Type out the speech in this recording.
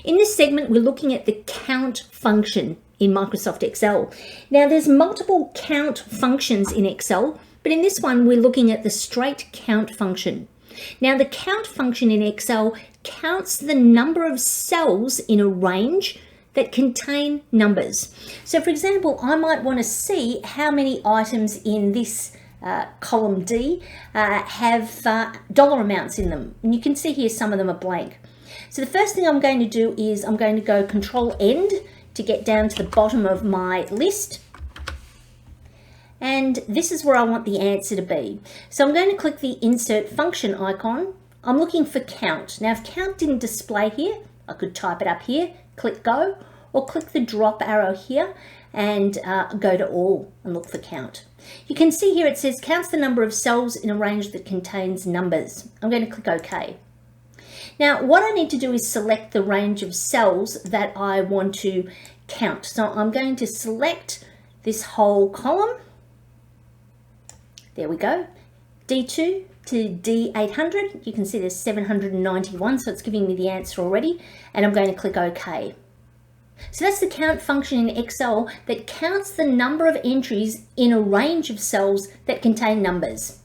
In this segment, we're looking at the count function in Microsoft Excel. Now, there's multiple count functions in Excel, but in this one, we're looking at the straight count function. Now, the count function in Excel counts the number of cells in a range that contain numbers. So, for example, I might want to see how many items in this column D have dollar amounts in them. And you can see here some of them are blank. So the first thing I'm going to do is I'm going to go Control End to get down to the bottom of my list. And this is where I want the answer to be. So I'm going to click the Insert Function icon. I'm looking for count. Now, if count didn't display here, I could type it up here, click Go, or click the drop arrow here and go to All and look for count. You can see here it says counts the number of cells in a range that contains numbers. I'm going to click OK. Now, what I need to do is select the range of cells that I want to count. So I'm going to select this whole column. There we go. D2 to D800. You can see there's 791, so it's giving me the answer already. And I'm going to click OK. So that's the count function in Excel that counts the number of entries in a range of cells that contain numbers.